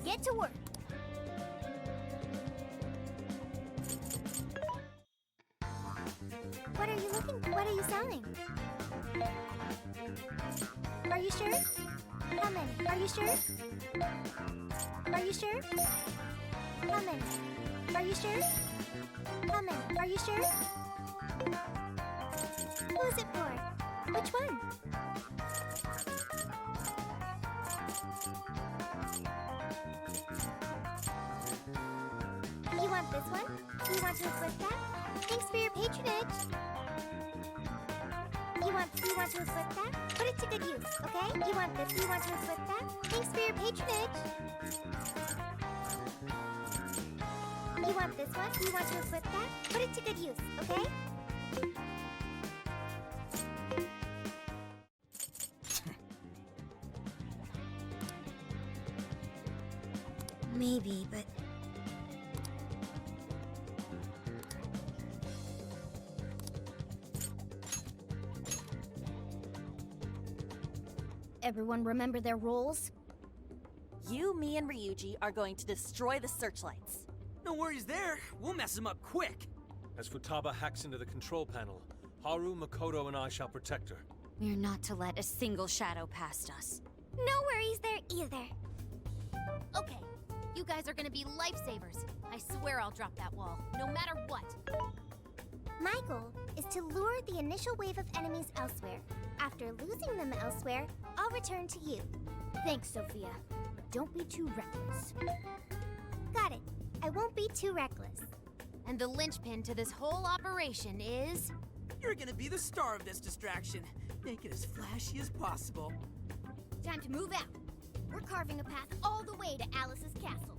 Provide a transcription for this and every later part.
Get to work. What are you looking? What are you selling? Are you sure? How many? Are you sure? Are you sure? How many? Are you sure? How many? Are you sure? Who's it for? Which one? You want this one? You want to equip that? Thanks for your patronage. You want to equip that? Put it to good use, okay? You want this? You want to equip that? Thanks for your patronage. You want this one? You want to equip that? Put it to good use, okay? Maybe, but... Everyone remember their roles? You, me, and Ryuji are going to destroy the searchlights. No worries there. We'll mess them up quick. As Futaba hacks into the control panel, Haru, Makoto, and I shall protect her. We're not to let a single shadow past us. No worries there either. Okay, you guys are gonna be lifesavers. I swear I'll drop that wall, no matter what. My goal is to lure the initial wave of enemies elsewhere. After losing them elsewhere, I'll return to you. Thanks, Sophia. Don't be too reckless. Got it. I won't be too reckless. And the linchpin to this whole operation is... You're gonna be the star of this distraction. Make it as flashy as possible. Time to move out. We're carving a path all the way to Alice's castle.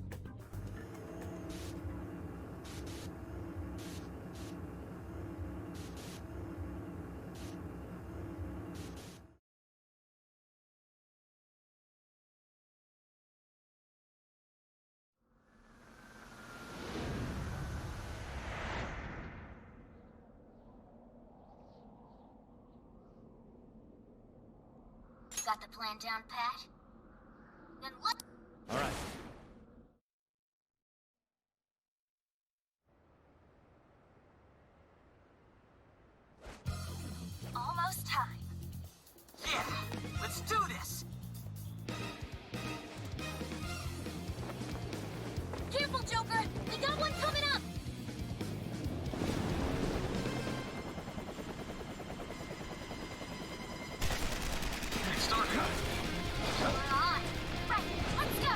Got the plan down, Pat? Then what? All right. Almost time. Yeah, let's do this. Careful, Joker! We got one coming up! Start cut. We're on! Right, let's go!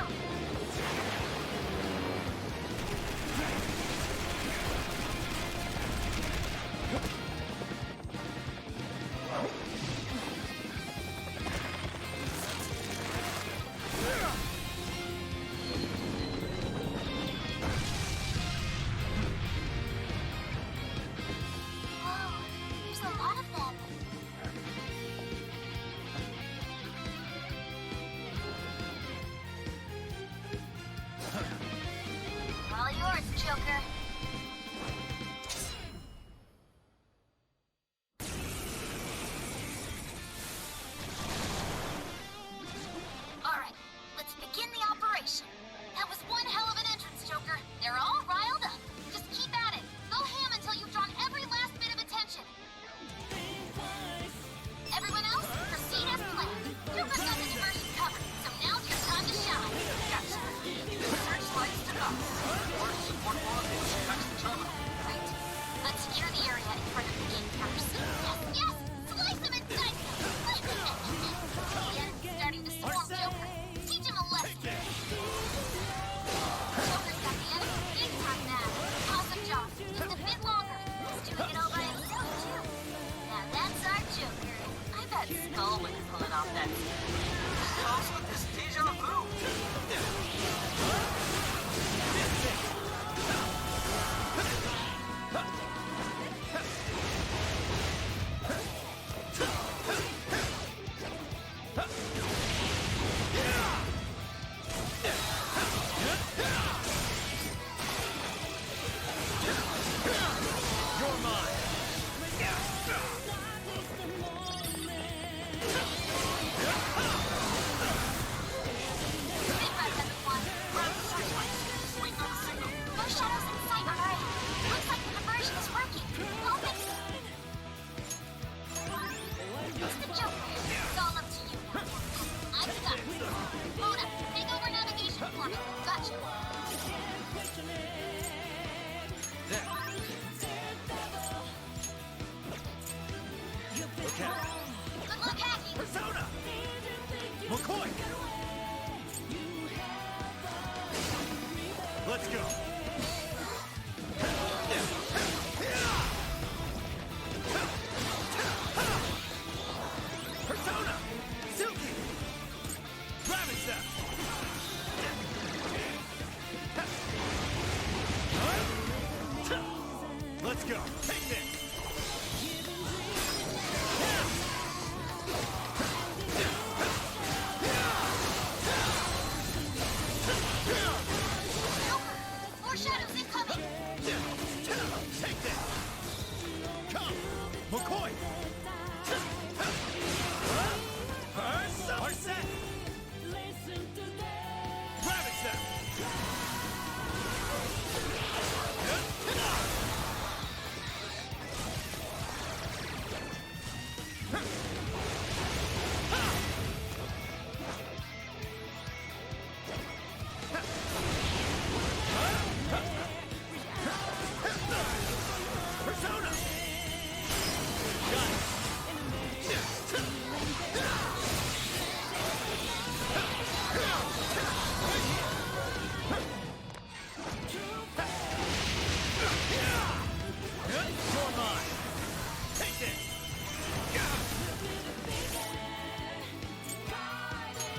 Whoa, there's a lot of them. All yours, Joker. All right, let's begin the operation. That was one hell of an entrance, Joker. They're all riled up. Just keep at it. Go ham until you've drawn every last bit of attention. Everyone else, proceed as planned. Joker's got the diversion covered, so now's your time to shine. Gotcha. Searchlights to us. Or support volunteers attacks the terminal. Right. Let's secure the area in front of the gate first. Yes, yes! Slice them and dice them! The enemy's starting to swarm Joker. Teach him a lesson. Joker's got the enemy big time now. Awesome job. Just a bit longer. He's doing it all by himself, too. Now that's our Joker. I bet Skull would pull it off that. How's with this deja vu? You're mine. can. Good luck hacking! Persona! McCoy! Let's go. Persona! Silky! Rabbit Zap! Let's go. Take this. More shadows incoming! Take this. Come, McCoy. Arset. Rabbit Zap. Persona! Got it. You're mine. Take this.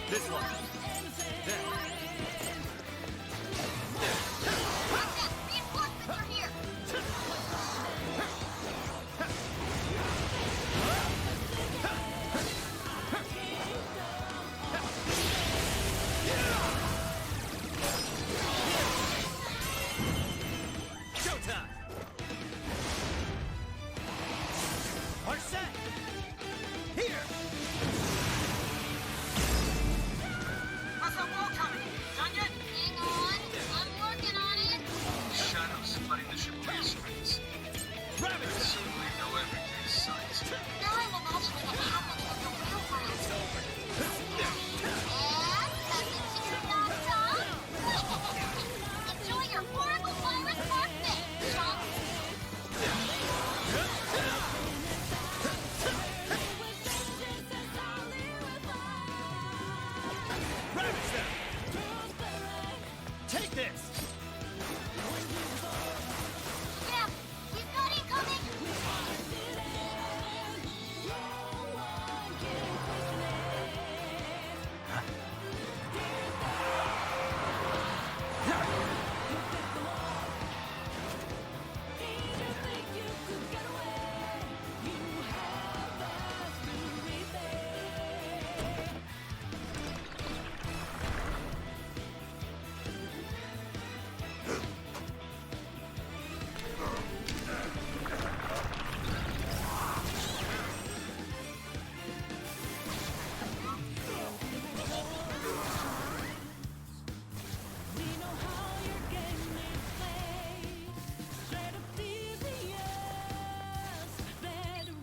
This one. There. Reinforcements are here! Showtime! Arset! Here! How's that wall coming? Done yet? Hang on, I'm working on it! Shadows flooding the Shibuya streets. Rabbit Zap! Assuming they know everything sight. Now I'm imagining it happening in the real world. And since you're not done, enjoy your horrible virus birthday, chump! Rabbit Zap! Take this! Yeah, he's got incoming!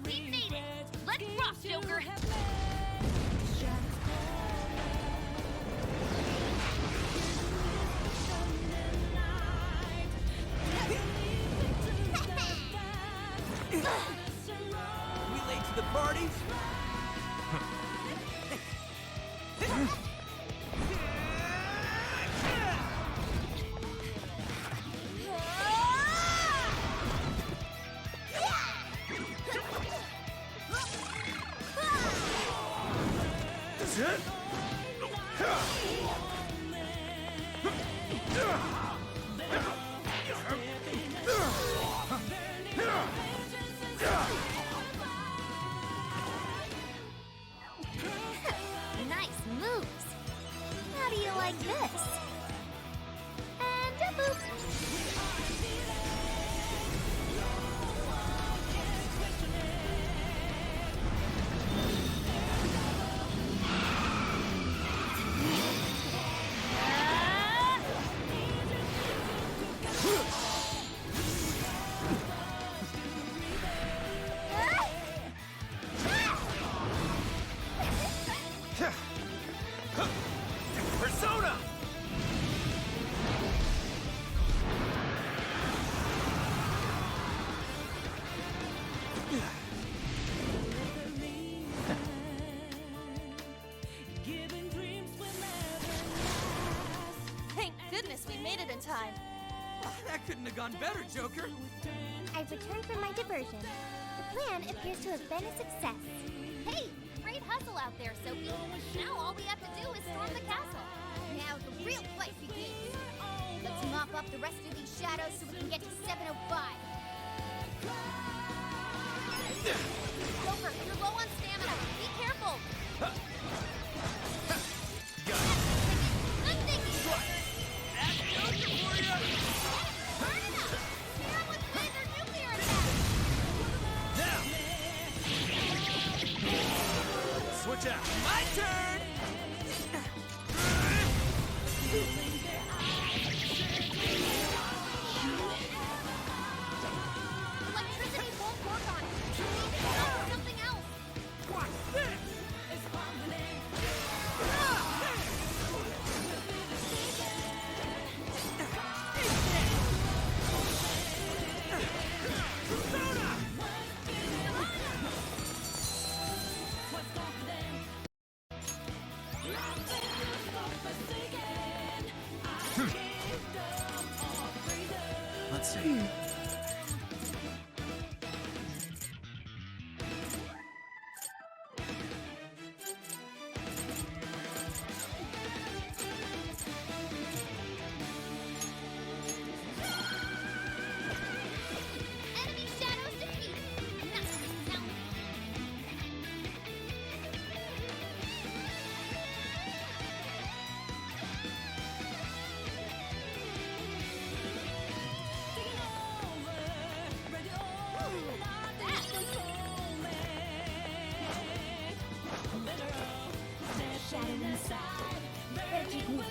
We made it! Let's rock, Joker! We late to the party? That's it? Nice moves. How do you like this? And a boop. Persona! it in time. That couldn't have gone better, Joker. I've returned from my diversion. The plan appears to have been a success. Hey, great hustle out there, Sophie. Now all we have to do is storm the castle. Now the real fight begins. Let's mop up the rest of these shadows so we can get to 705. Joker, you're low on stamina. Be careful. Got it. I'm thinking. That's Joker for you. Burn enough. Now let's play their nuclear attack. Now. Switch out. My turn. Electricity won't work on it. We need to go for something else. Watch this. Let's see. Enemy shadows defeated. Nothing sound. Shadow inside. Better keep moving.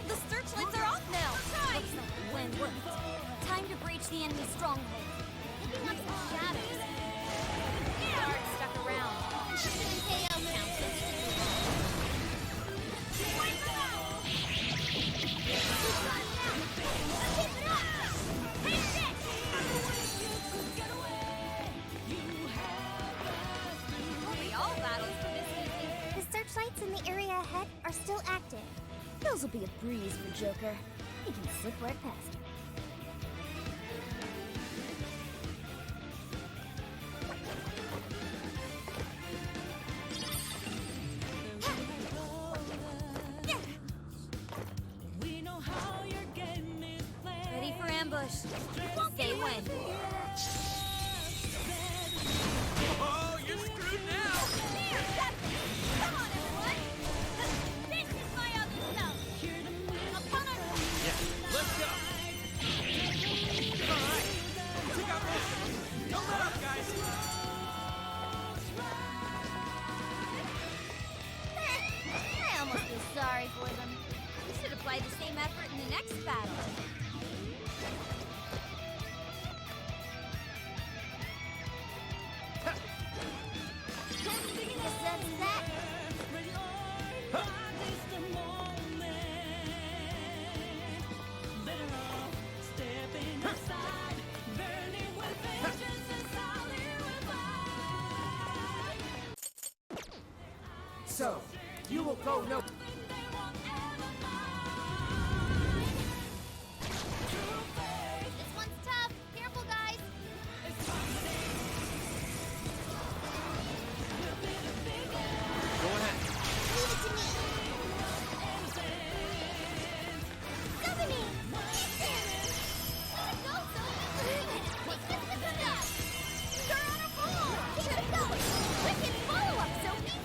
The searchlights are off now! Looks like the plan worked. Time to breach the enemy stronghold. Looking like some shadows. Guards stuck around. Shoot an KO count so we can move on. Wipe them out! We've got it now! Keep it up! Take this! We'll be all battles for this easy. The searchlights in the area ahead are still active. Those will be a breeze for Joker. He can slip right past. Ready for ambush. Say when. Oh, you're screwed now. Come on, everyone! This is my other self! Upon our... Yeah, let's go. All right. Take out this. Don't let up, guys. I almost feel sorry for them. We should apply the same effort in the next battle. That's that. So, you will go no. This one's tough. Careful, guys. Go ahead. Leave it to me. Stephanie! Let it go, Sophie. Take this with the dust. You're on a roll. Keep it going! Wicked follow-up, Sophie!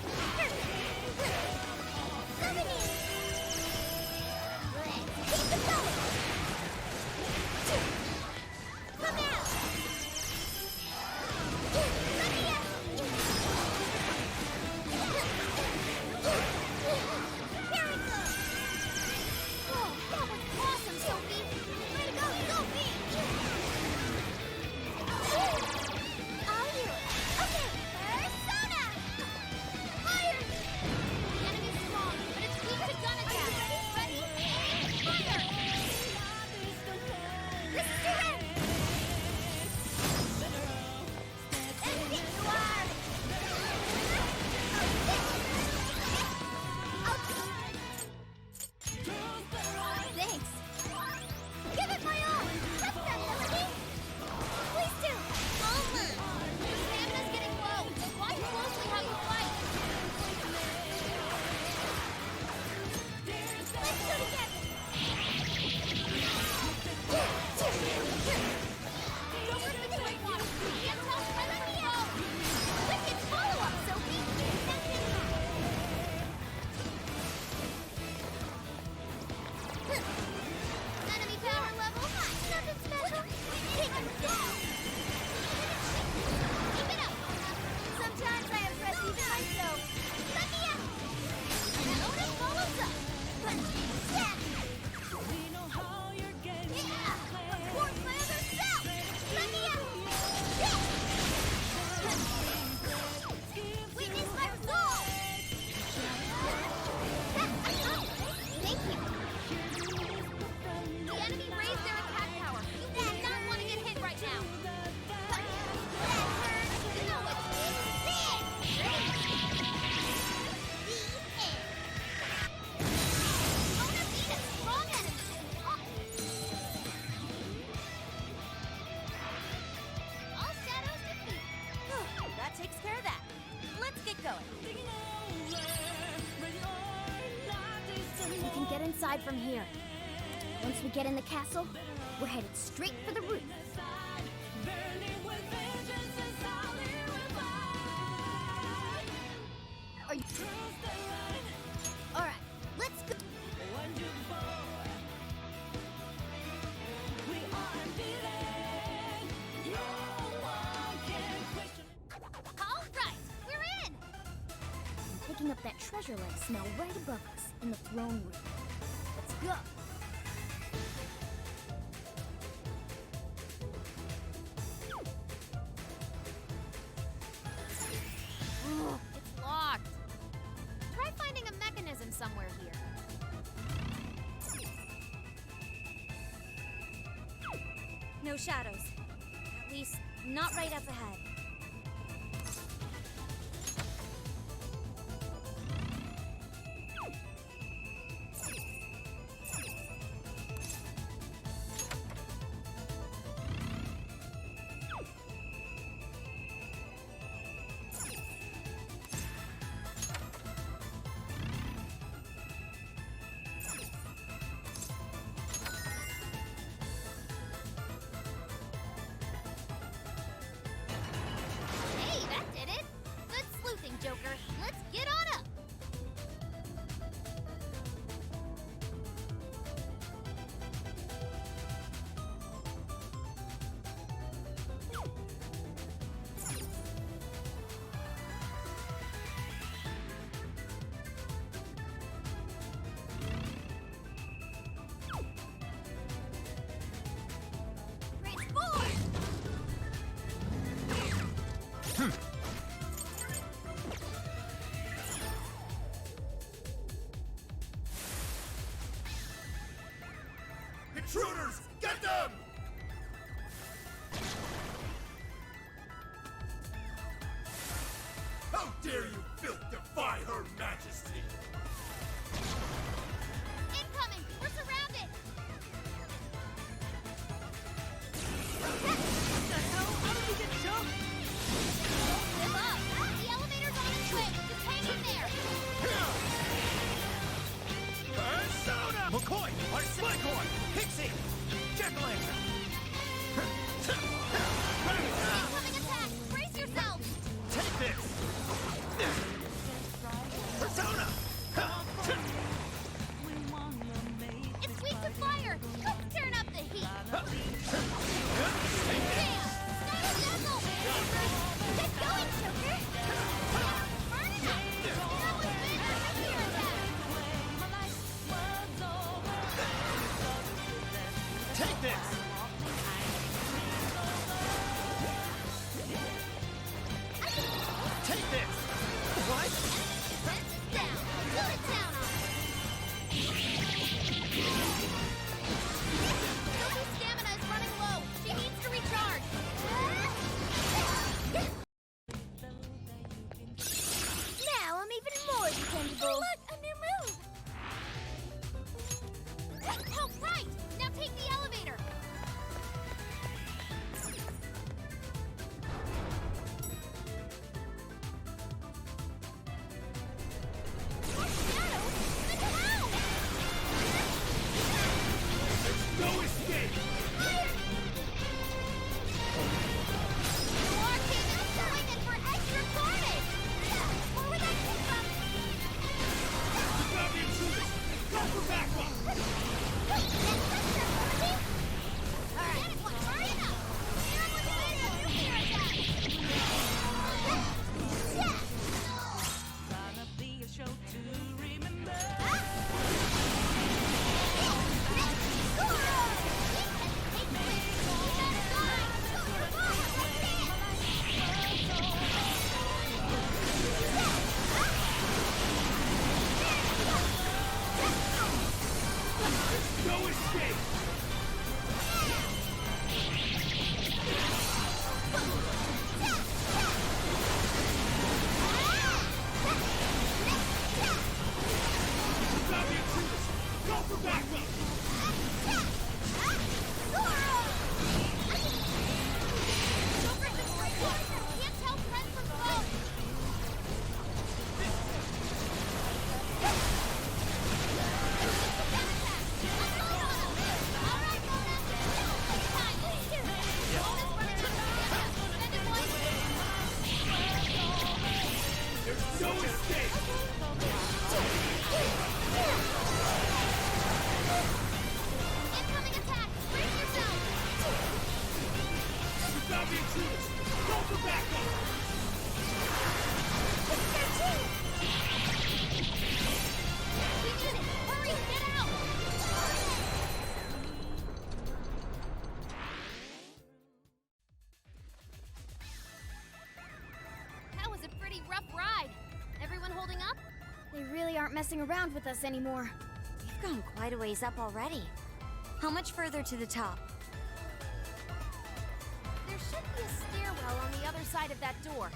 inside from here. Once we get in the castle, we're headed straight for the roof. Are you... Alright, let's go. Alright, we're in! I'm picking up that treasure-like smell right above us in the throne room. Let's go. Ugh, it's locked. Try finding a mechanism somewhere here. No shadows. At least, not right up ahead. Hey, that did it! Good sleuthing, Joker. Let's get on up! Transform! Intruders! Get them! How dare you, filth, defy Her Majesty! Incoming! We're surrounded! Give up! The elevator's on its way! Just hang in there! Persona! McCoy! Archmagor! Pixie! Jack-o'-lantern! Incoming attack! Brace yourselves! Take this! Persona! It's weak to fire! Let's turn up the heat! Damn! Dazzle! Get going, Joker! Burn it up! That was bigger than your attack! Take this! Take this! What? Defense is down! Go to town on it! Sophie's stamina is running low! She needs to recharge! Now I'm even more dependable. Oh, look! A new move! Oh, right! Now take the elevator! Go for backup! It's their team! We did it! Hurry, get out! That was a pretty rough ride. Everyone holding up? They really aren't messing around with us anymore. We've gone quite a ways up already. How much further to the top? There should be a stairwell on the other side of that door.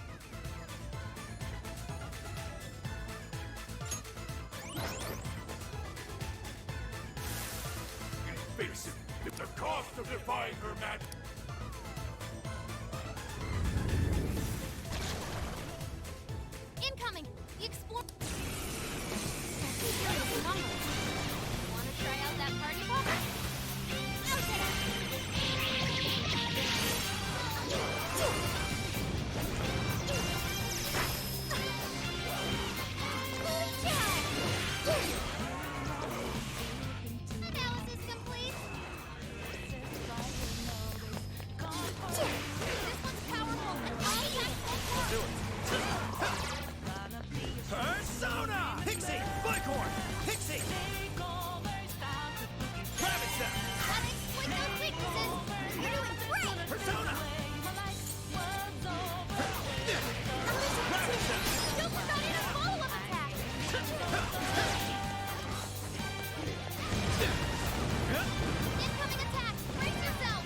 Face it, it's the cost of defying her magic. Incoming! The explorer. Wanna try out that party popper? Analysis complete. This one's powerful and all tactical. Persona! Pixie! Bicorn! Pixie! Travis them! Gotta exploit those weaknesses. You're doing great. Persona! Travis them! Don't forget in a follow-up attack. Incoming attack. Brace yourself.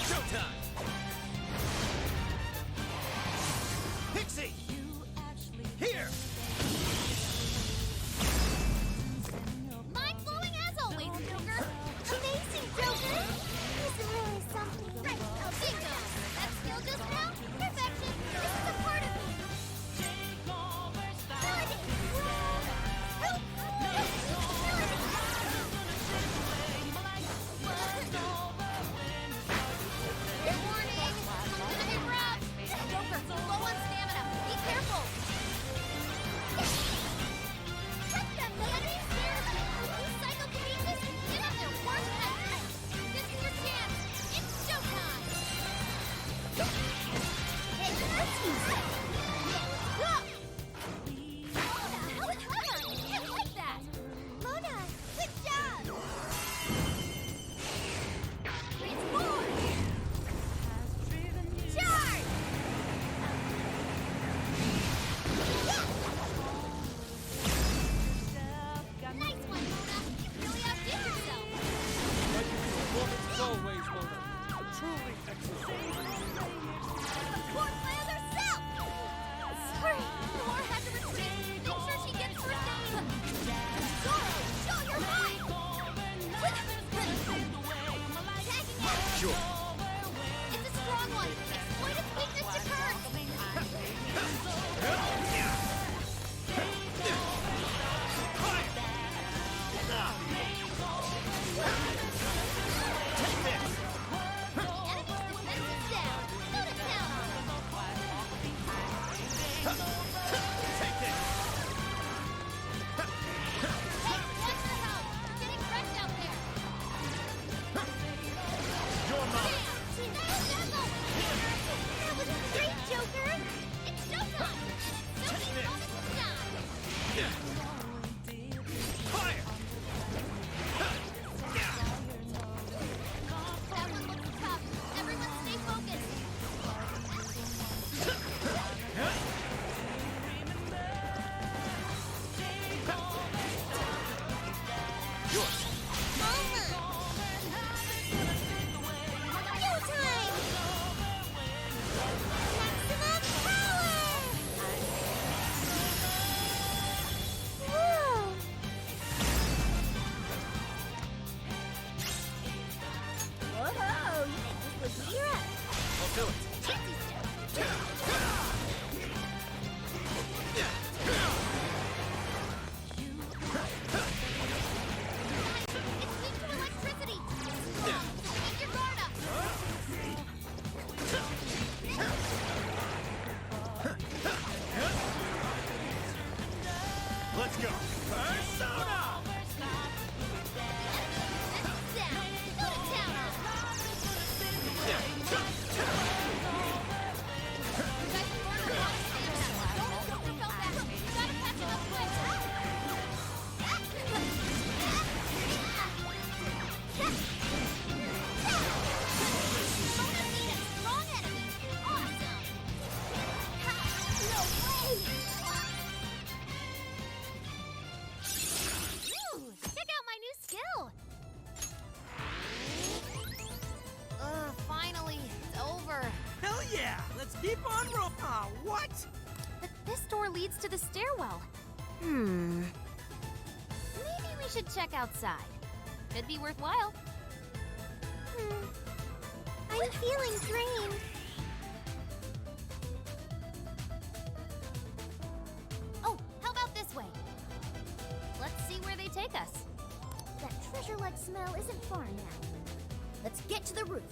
Showtime! Pixie! Here! Mind-blowing as always, Joker. Amazing, Joker. This is really something. Right, bingo. That skill just now? Perfection. This is a part of me. Melody. Warning. I'm gonna get robbed. Joker, low on stamina. Be careful. Cut them, Melody. These psychokinesis get up their worst ever. This is your chance. It's showtime. Hey, let's use it. Go. Mona, I like that. Mona, good job. Transform. Charge. Nice one, Mona. You really outdid yourself. Performance as always, Mona. Truly excellent. Support my other self. Sorry, Nora had to retreat. Make sure she gets first aid. Zoro, show your might. Tagging it. Sure. It's a strong one. Exploit its weakness to curse. The enemy's defense is down. Go to town on them. Take this! Hey, watch your health. Getting wrecked out there. Your mouth! That was great, Joker! It's showtime! Nobody's moment to shine! Fire! That one looks tough. Everyone stay focused. Yours! Showtime! Maximum power! Whoa! Whoa! You think this was Mira? I'll do it! Fancy stuff! It's weak to electricity! Keep your guard up! Let's go! Persona! Enemy leads to the stairwell. Hmm. Maybe we should check outside. Could be worthwhile. I'm feeling drained. Oh, how about this way? Let's see where they take us. That treasure-like smell isn't far now. Let's get to the roof.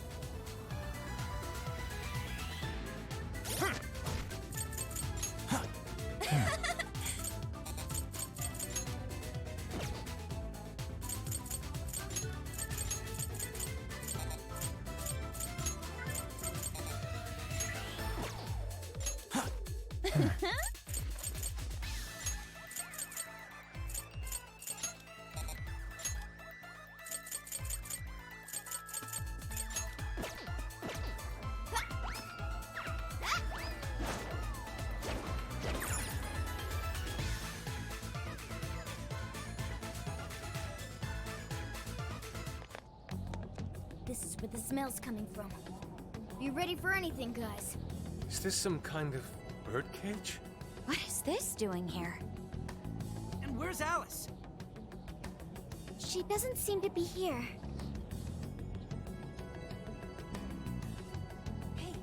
This is where the smell's coming from. Be ready for anything, guys. Is this some kind of birdcage? What is this doing here? And where's Alice? She doesn't seem to be here.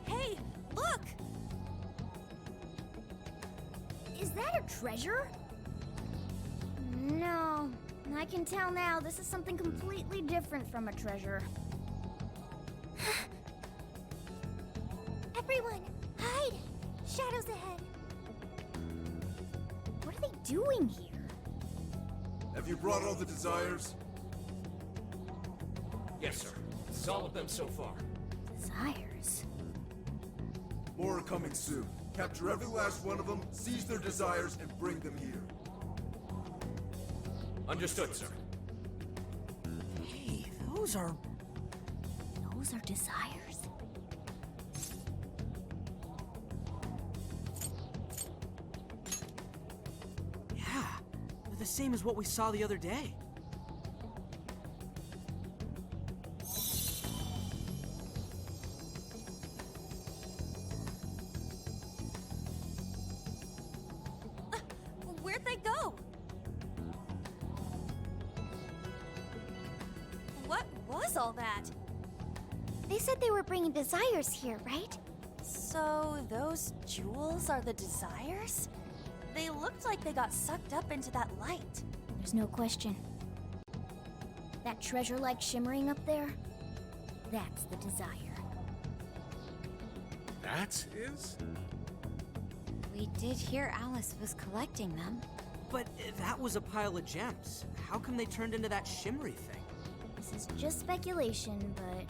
Hey, look! Is that a treasure? No. I can tell now this is something completely different from a treasure. Everyone, hide! Shadows ahead. What are they doing here? Have you brought all the desires? Yes, sir. This is all of them so far. Desires. More are coming soon. Capture every last one of them, seize their desires, and bring them here. Understood, sir. Hey, those are desires. Yeah, they're the same as what we saw the other day. Where'd they go? What was all that? They said they were bringing desires here, right? So those jewels are the desires? They looked like they got sucked up into that light. There's no question. That treasure-like shimmering up there, that's the desire. That is? We did hear Alice was collecting them. But that was a pile of gems. How come they turned into that shimmery thing? This is just speculation, but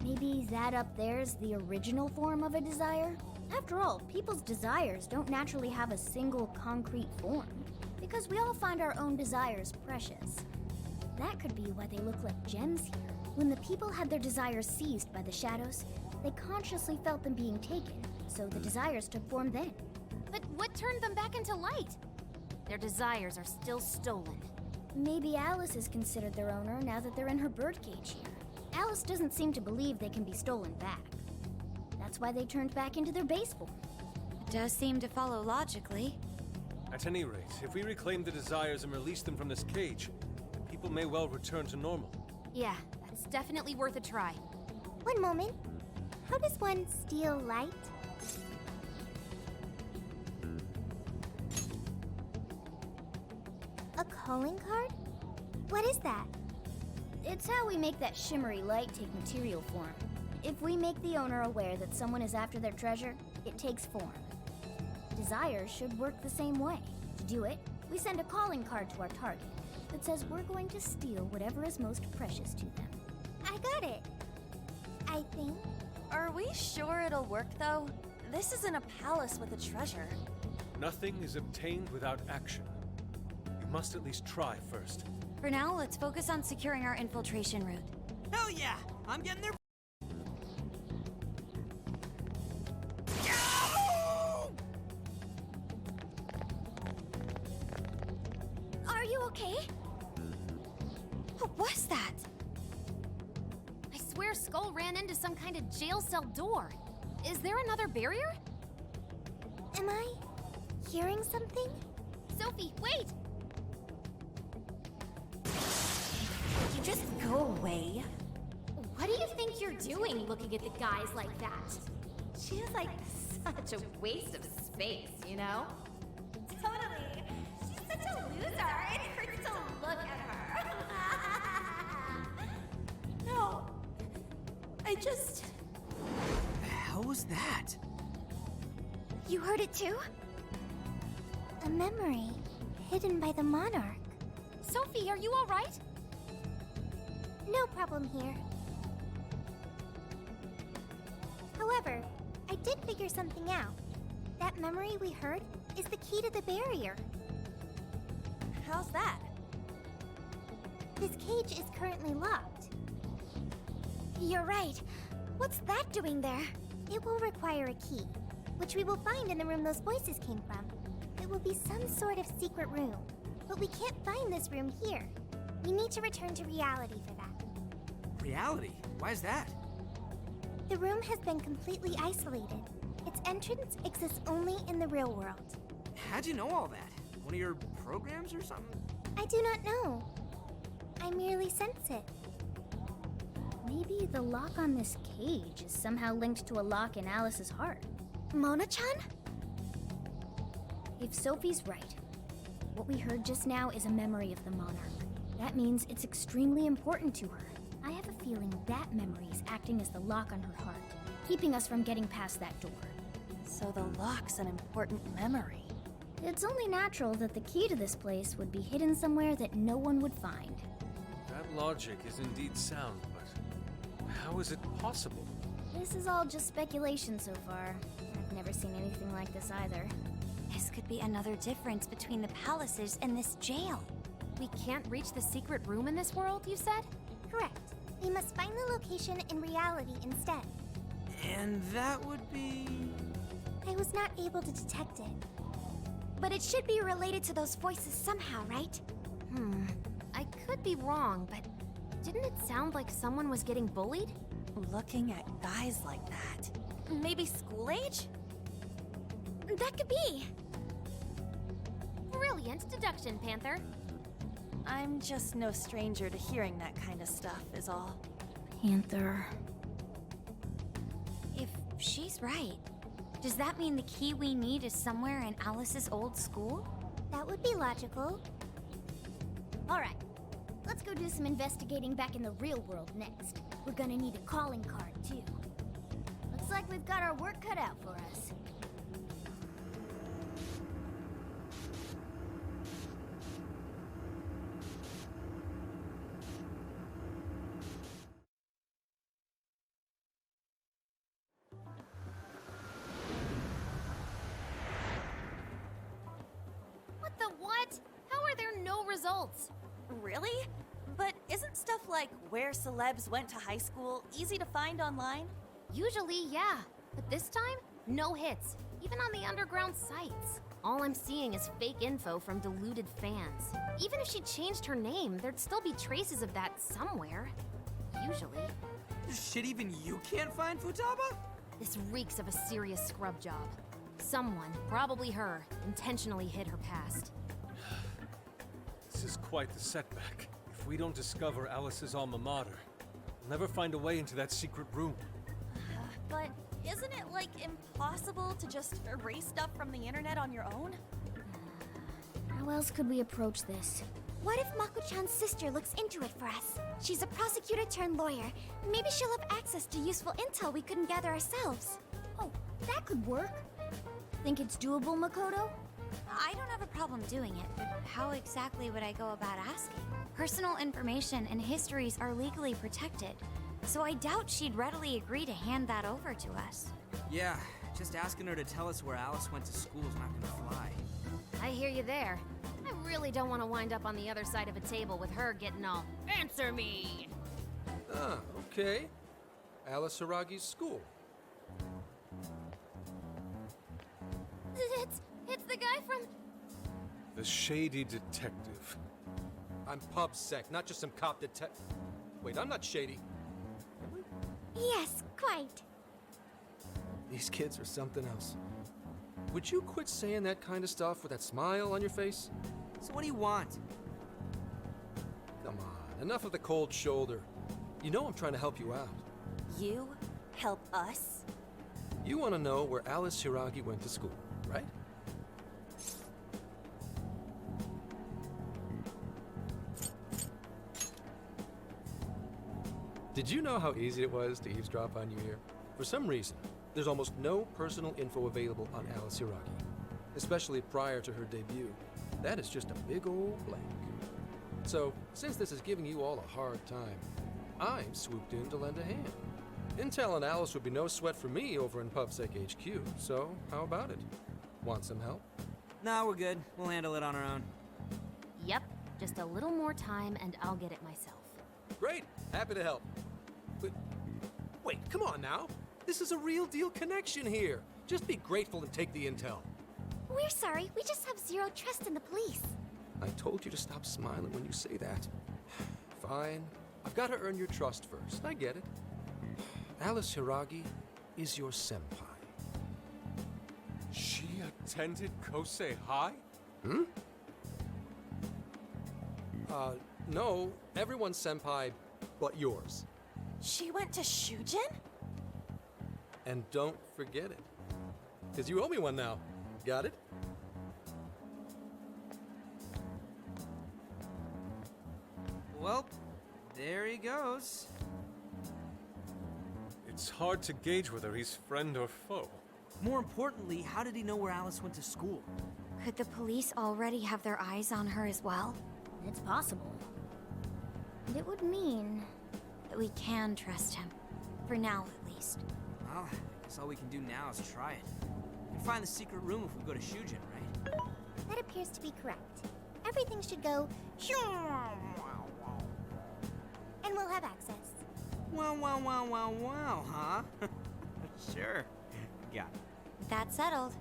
maybe that up there's the original form of a desire? After all, people's desires don't naturally have a single concrete form, because we all find our own desires precious. That could be why they look like gems here. When the people had their desires seized by the shadows, they consciously felt them being taken, so the desires took form then. But what turned them back into light? Their desires are still stolen. Maybe Alice is considered their owner now that they're in her birdcage here. Alice doesn't seem to believe they can be stolen back. That's why they turned back into their base form. It does seem to follow logically. At any rate, if we reclaim the desires and release them from this cage, the people may well return to normal. Yeah, that's definitely worth a try. One moment. How does one steal light? A calling card? What is that? It's how we make that shimmery light take material form. If we make the owner aware that someone is after their treasure, it takes form. Desires should work the same way. To do it, we send a calling card to our target that says we're going to steal whatever is most precious to them. I got it. I think. Are we sure it'll work, though? This isn't a palace with a treasure. Nothing is obtained without action. We must at least try first. For now, let's focus on securing our infiltration route. Hell yeah! I'm getting there. Are you okay? What was that? I swear Skull ran into some kind of jail cell door. Is there another barrier? Am I hearing something? Sophie, wait! You just go away. What do you think you're doing looking at the guys like that? She's like such a waste of space, you know? Totally. She's such a loser. It hurts to look at her. No. I just... The hell was that? You heard it too? A memory hidden by the monarch. Sophie, are you alright? No problem here. However, I did figure something out. That memory we heard is the key to the barrier. How's that? This cage is currently locked. You're right. What's that doing there? It will require a key, which we will find in the room those voices came from. It will be some sort of secret room, but we can't find this room here. We need to return to reality for that. Reality? Why is that? The room has been completely isolated. Its entrance exists only in the real world. How'd you know all that? One of your programs or something? I do not know. I merely sense it. Maybe the lock on this cage is somehow linked to a lock in Alice's heart. Mona-chan? If Sophie's right, what we heard just now is a memory of the monarch. That means it's extremely important to her. I have a feeling that memory is acting as the lock on her heart, keeping us from getting past that door. So the lock's an important memory. It's only natural that the key to this place would be hidden somewhere that no one would find. That logic is indeed sound, but how is it possible? This is all just speculation so far. I've never seen anything like this either. This could be another difference between the palaces and this jail. We can't reach the secret room in this world, you said? Correct. We must find the location in reality instead. And that would be... I was not able to detect it. But it should be related to those voices somehow, right? I could be wrong, but didn't it sound like someone was getting bullied? Looking at guys like that. Maybe school age? That could be. Brilliant deduction, Panther. I'm just no stranger to hearing that kind of stuff, is all. Panther. If she's right, does that mean the key we need is somewhere in Alice's old school? That would be logical. Alright, let's go do some investigating back in the real world next. We're gonna need a calling card, too. Looks like we've got our work cut out for us. What the what? How are there no results? Really? But isn't stuff like where celebs went to high school easy to find online? Usually, yeah. But this time, no hits. Even on the underground sites. All I'm seeing is fake info from deluded fans. Even if she changed her name, there'd still be traces of that somewhere. Usually. Shit, even you can't find Futaba? This reeks of a serious scrub job. Someone, probably her, intentionally hid her past. This is quite the setback. If we don't discover Alice's alma mater, we'll never find a way into that secret room. But isn't it, like, impossible to just erase stuff from the internet on your own? How else could we approach this? What if Mako-chan's sister looks into it for us? She's a prosecutor turned lawyer. Maybe she'll have access to useful intel we couldn't gather ourselves. Oh, that could work. Think it's doable, Makoto? I don't have a problem doing it, but how exactly would I go about asking? Personal information and histories are legally protected, so I doubt she'd readily agree to hand that over to us. Yeah, just asking her to tell us where Alice went to school is not gonna fly. I hear you there. I really don't want to wind up on the other side of a table with her getting all, "Answer me!" Ah, okay. Alice Haragi's school. It's the guy from... The shady detective. I'm pub sec, not just some cop detective. Wait, I'm not shady. Yes, quite. These kids are something else. would you quit saying that kind of stuff with that smile on your face? So what do you want? Come on, enough of the cold shoulder. You know I'm trying to help you out. You help us? You want to know where Alice Hiragi went to school, right? Did you know how easy it was to eavesdrop on you here? For some reason, there's almost no personal info available on Alice Hiragi, especially prior to her debut. That is just a big old blank. So, since this is giving you all a hard time, I've swooped in to lend a hand. Intel and Alice would be no sweat for me over in PubSec HQ, so how about it? Want some help? No, we're good. We'll handle it on our own. Yep, just a little more time and I'll get it myself. Great, happy to help. But wait, come on now. This is a real deal connection here. Just be grateful and take the intel. We're sorry, we just have zero trust in the police. I told you to stop smiling when you say that. Fine. I've got to earn your trust first. I get it. Alice Hiragi is your senpai. She attended Kosei High? Hmm? No. Everyone's senpai but yours. She went to Shujin? And don't forget it. Because you owe me one now. Got it? Well, there he goes. It's hard to gauge whether he's friend or foe. More importantly, how did he know where Alice went to school? Could the police already have their eyes on her as well? It's possible. And it would mean that we can trust him. For now, at least. Well, I guess all we can do now is try it. We can find the secret room if we go to Shujin, right? That appears to be correct. Everything should go and we'll have access. Wow, huh? Sure. Got it. That's settled.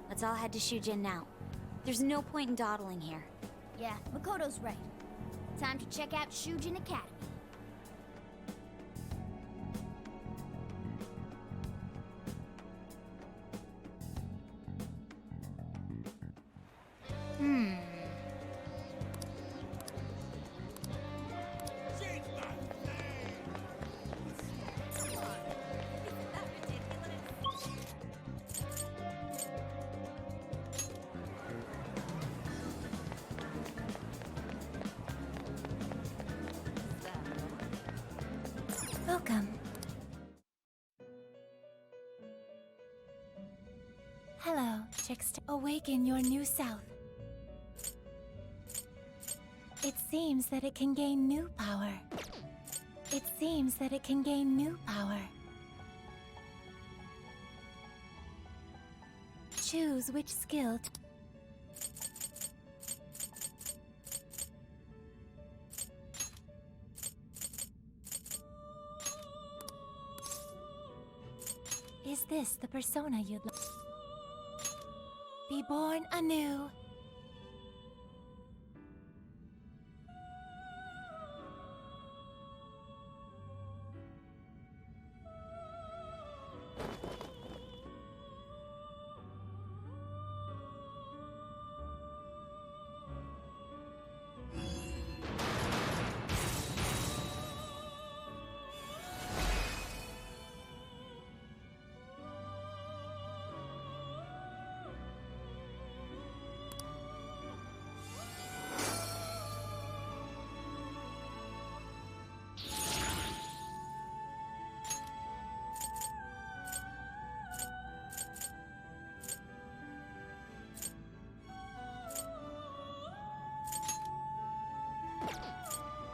Let's all head to Shujin now. There's no point in dawdling here. Yeah, Makoto's right. Time to check out Shujin Academy. Welcome. Hello, Trickster. Awaken your new self. It seems that it can gain new power. It seems that it can gain new power. Choose which skill Is this the persona you'd like? Be born anew.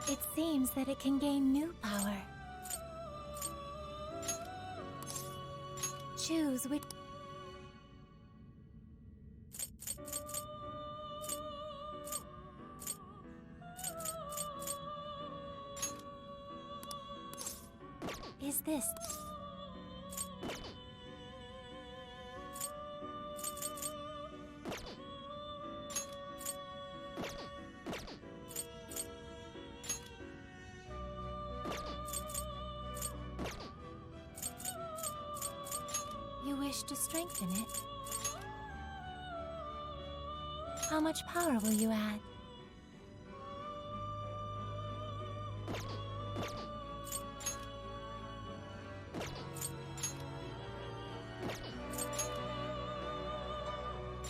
It seems that it can gain new power. Choose which... Is this... You wish to strengthen it? How much power will you add?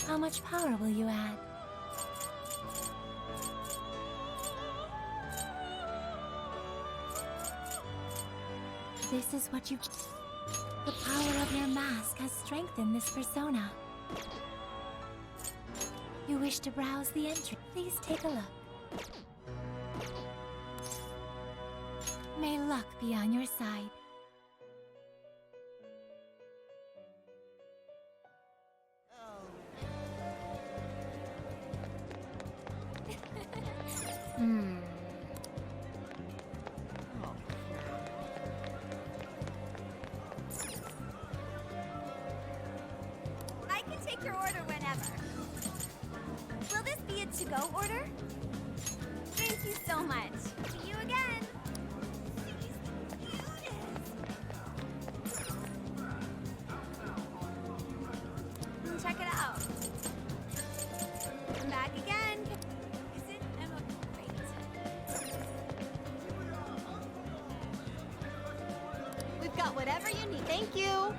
How much power will you add? This is what you... The power of your mask has strengthened this persona. You wish to browse the entry? Please take a look. May luck be on your side. I can take your order whenever. Will this be a to-go order? Thank you so much. See you again. Check it out. I'm back again. Isn't Emma great? We've got whatever you need. Thank you.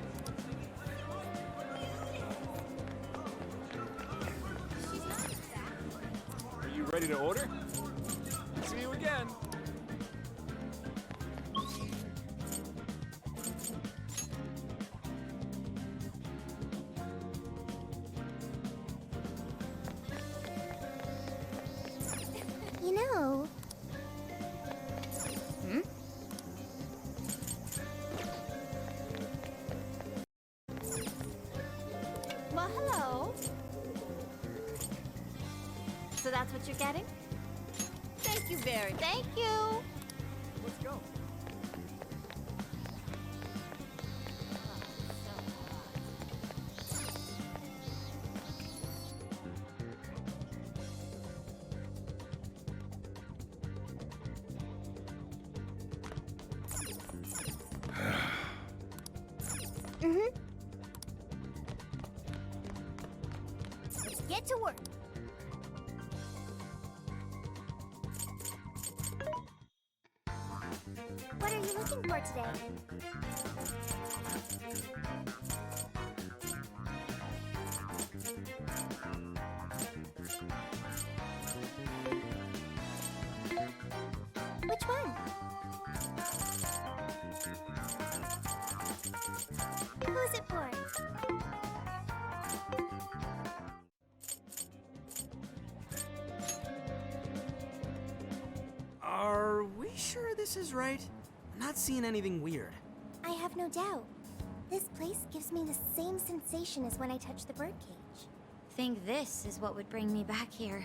Are you ready to order? See you again. You know... Well, hello. So that's what you're getting? Thank you very much. Thank you. Let's go. Let's get to work. What are you looking for today? Which one? Who is it for? Are we sure this is right? I'm not seeing anything weird. I have no doubt. This place gives me the same sensation as when I touched the birdcage. Think this is what would bring me back here.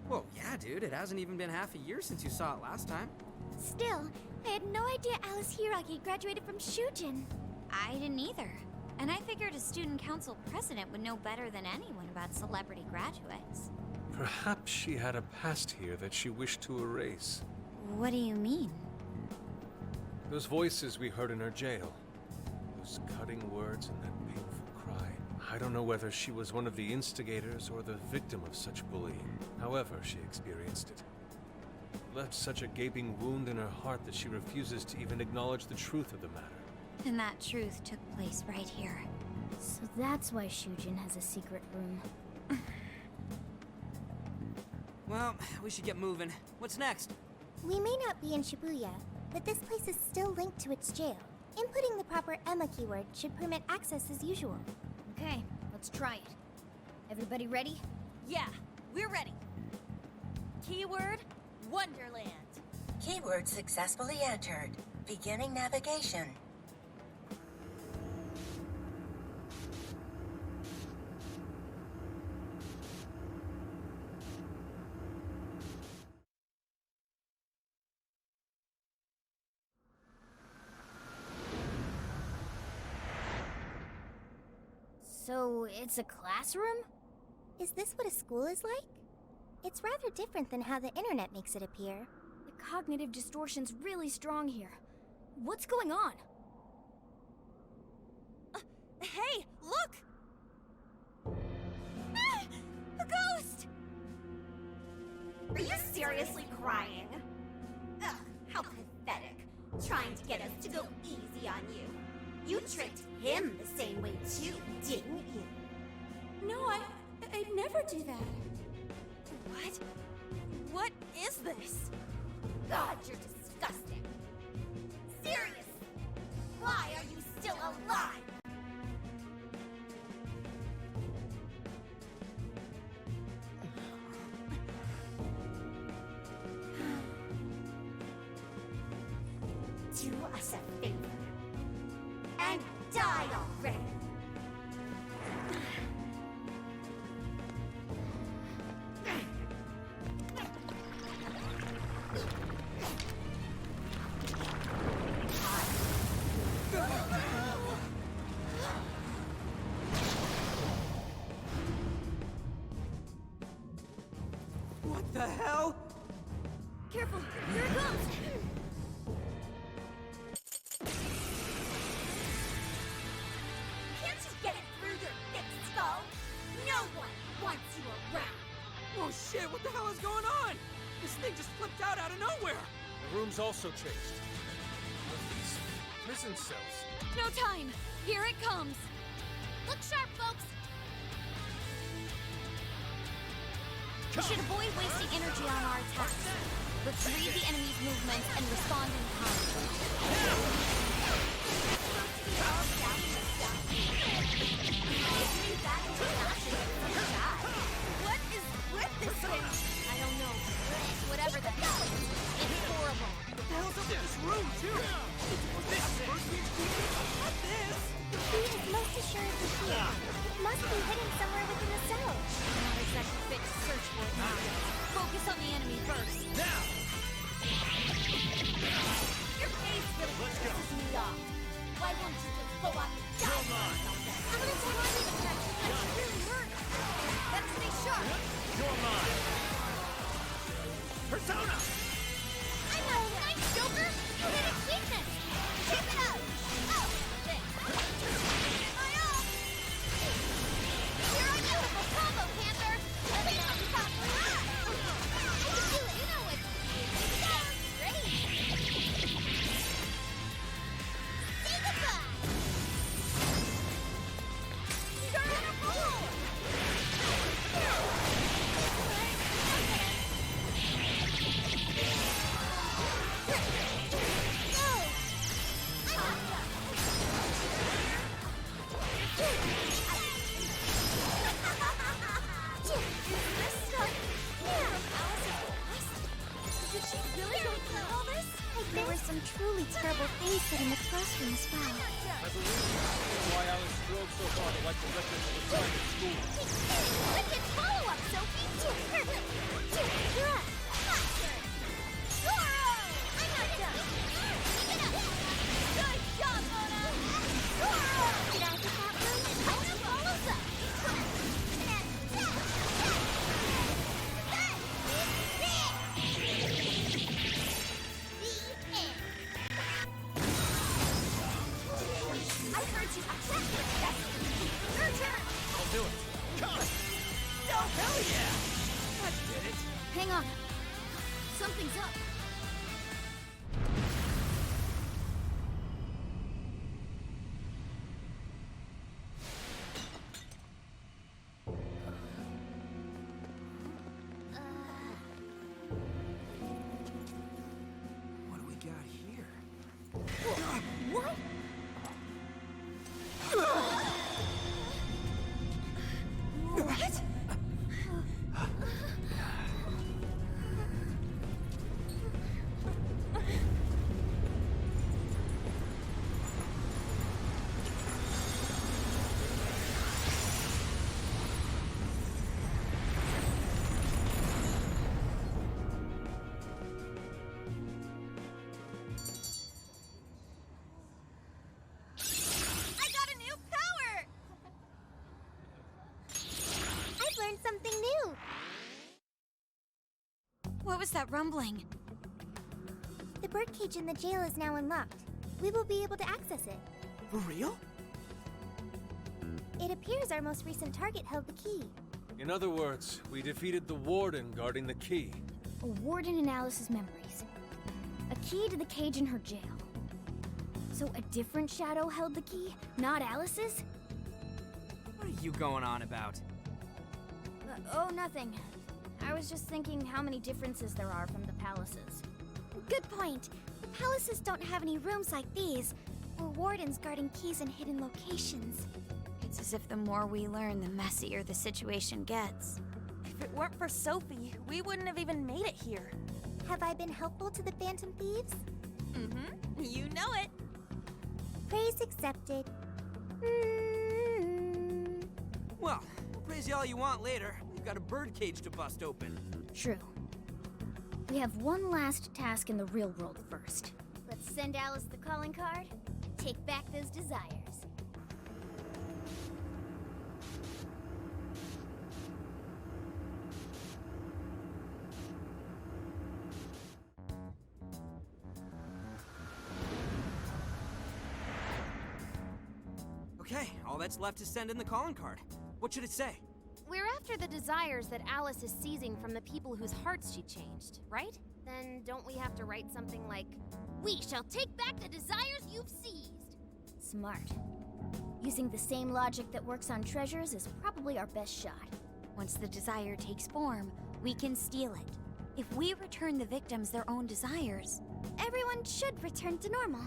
Whoa, yeah, dude, it hasn't even been half a year since you saw it last time. Still, I had no idea Alice Hiragi graduated from Shujin. I didn't either. And I figured a student council president would know better than anyone about celebrity graduates. Perhaps she had a past here that she wished to erase. What do you mean? Those voices we heard in her jail. Those cutting words and that painful cry. I don't know whether she was one of the instigators or the victim of such bullying. However, she experienced it. It left such a gaping wound in her heart that she refuses to even acknowledge the truth of the matter. And that truth took place right here. So that's why Shujin has a secret room. Well, we should get moving. What's next? We may not be in Shibuya, but this place is still linked to its jail. Inputting the proper Emma keyword should permit access as usual. Okay, let's try it. Everybody ready? Yeah, we're ready. Keyword, Wonderland. Keyword successfully entered. Beginning navigation. So, it's a classroom? Is this what a school is like? It's rather different than how the internet makes it appear. The cognitive distortion's really strong here. What's going on? Hey, look! Ah, a ghost! Are you seriously crying? Ugh, how pathetic. Trying to get us to go easy on you. You tricked him the same way too, didn't you? No, I'd never do that. What? What is this? God, you're disgusting. Seriously, why are you still alive? Do us a favor and die already. What the hell? Careful, here it comes! Can't you get it through your thick skull? No one wants you around! Oh shit, what the hell is going on? This thing just flipped out of nowhere! The room's also changed. What are these prison cells? No time! Here it comes! Look sharp, folks! We should avoid wasting energy on our attacks. Let's read the enemy's movements and respond in time. What is with this thing? I don't know. Whatever the hell it is, it's horrible. What the hell's up with this room, too? Was this first Not this! The key is most assuredly here. It must be hidden somewhere within the cell. I'm not exactly fit to search for it now. Focus on the enemy first. Now! Your face really pisses me off. Why won't you just go out and die? I'm gonna take my leave again. That really hurt. Better stay sharp. You're mine! Persona! I know, nice, Joker! You hit its weakness! Keep it up. Oh, thanks. My own. You're a beautiful combo, Panther! Let me help you pop through that! I can do it! You know it! That's great! Say goodbye! You're on a roll. Did she really go through all this? There were some truly terrible things said in the classroom as well. I believe that's why Alice drove so far to like the records of the private school. Wicked follow-up, Sophie! Zoro! I'm not done. Keep it up! Good job, Mona. Zoro! Did I get that one? Mona follows up! I heard you attack your destiny. Your turn. I'll do it. Come! So Hell yeah! That did it! Hang on. Something's up. What do we got here? what? What? I got a new power! I've learned something new. What was that rumbling? The birdcage in the jail is now unlocked. We will be able to access it. For real? It appears our most recent target held the key. In other words, we defeated the warden guarding the key. A warden in Alice's memories. A key to the cage in her jail. So a different shadow held the key, not Alice's? What are you going on about? Oh, nothing. I was just thinking how many differences there are from the palaces. Good point. The palaces don't have any rooms like these, or wardens guarding keys in hidden locations. It's as if the more we learn, the messier the situation gets. If it weren't for Sophie, we wouldn't have even made it here. Have I been helpful to the Phantom Thieves? Mm-hmm. You know it. Praise accepted. Well, we'll praise you all you want later. We've got a birdcage to bust open. True. We have one last task in the real world first. Let's send Alice the calling card. Take back those desires. Okay, all that's left is send in the calling card. What should it say? We're after the desires that Alice is seizing from the people whose hearts she changed, right? Then don't we have to write something like, "We shall take back the desires you've seized"? Smart. Using the same logic that works on treasures is probably our best shot. Once the desire takes form, we can steal it. If we return the victims their own desires, Everyone should return to normal.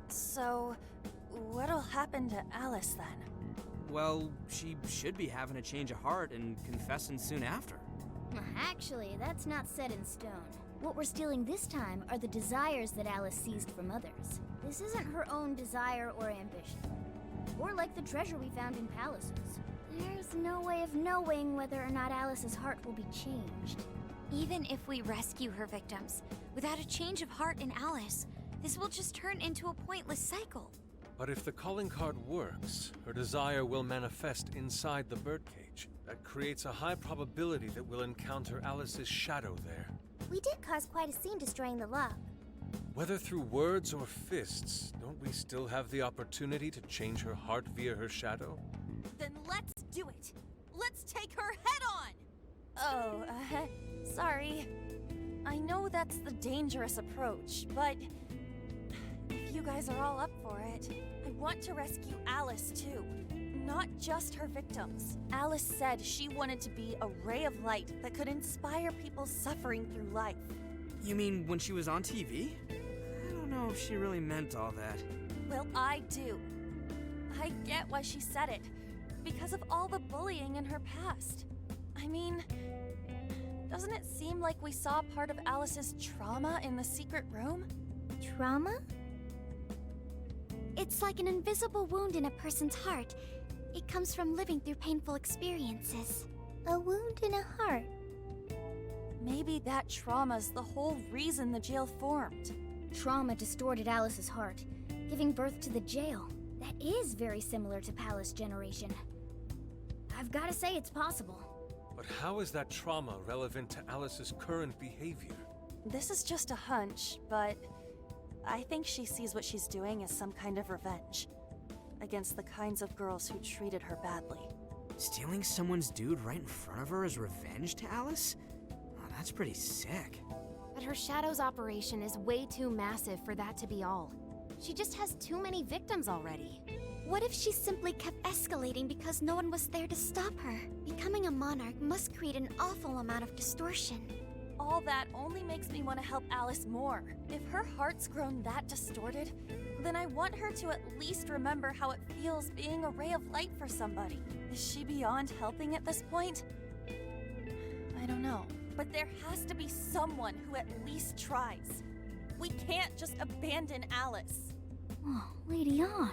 So, what'll happen to Alice then? Well, she should be having a change of heart and confessing soon after. Actually, that's not set in stone. What we're stealing this time are the desires that Alice seized from others. This isn't her own desire or ambition. Or like the treasure we found in palaces. There's no way of knowing whether or not Alice's heart will be changed. even if we rescue her victims, without a change of heart in Alice, this will just turn into a pointless cycle. But if the calling card works, her desire will manifest inside the birdcage. That creates a high probability that we'll encounter Alice's shadow there. We did cause quite a scene destroying the lock. Whether through words or fists, don't we still have the opportunity to change her heart via her shadow? Then let's do it. Let's take her head on! Oh, sorry. I know that's the dangerous approach, but if you guys are all up for it, I want to rescue Alice too. Not just her victims. Alice said she wanted to be a ray of light that could inspire people suffering through life. You mean when she was on TV? I don't know if she really meant all that. Well, I do. I get why she said it. Because of all the bullying in her past. I mean, doesn't it seem like we saw part of Alice's trauma in the secret room? Trauma? It's like an invisible wound in a person's heart. It comes from living through painful experiences. A wound in a heart. Maybe that trauma's the whole reason the jail formed. Trauma distorted Alice's heart, giving birth to the jail. That is very similar to Palace Generation. I've got to say it's possible. But how is that trauma relevant to Alice's current behavior? This is just a hunch, but I think she sees what she's doing as some kind of revenge against the kinds of girls who treated her badly. Stealing someone's dude right in front of her as revenge to Alice? Oh, that's pretty sick. But her Shadow's operation is way too massive for that to be all. She just has too many victims already. What if she simply kept escalating because no one was there to stop her? Becoming a monarch must create an awful amount of distortion. All that only makes me want to help Alice more. If her heart's grown that distorted, then I want her to at least remember how it feels being a ray of light for somebody. Is she beyond helping at this point? I don't know. But there has to be someone who at least tries. We can't just abandon Alice. Oh, Lady On.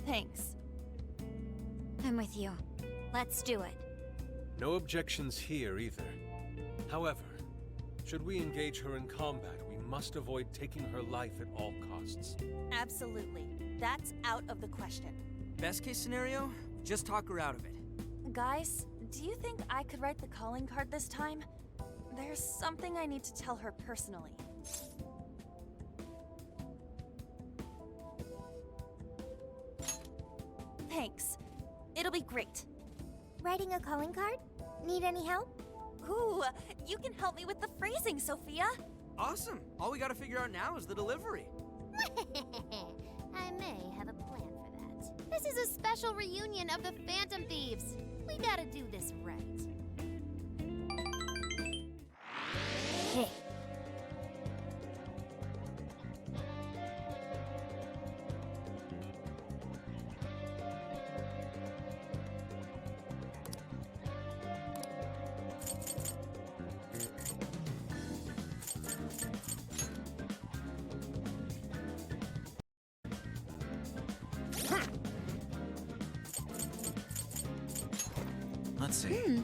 Thanks. I'm with you. Let's do it. No objections here either. However, should we engage her in combat, we must avoid taking her life at all costs. Absolutely. That's out of the question. Best case scenario, just talk her out of it. Guys, do you think I could write the calling card this time? There's something I need to tell her personally. Thanks. It'll be great. Writing a calling card? Need any help? Ooh, you can help me with the phrasing, Sophia. Awesome. All we gotta figure out now is the delivery. I may have a plan for that. This is a special reunion of the Phantom Thieves. We gotta do this right. Hey, Let's see.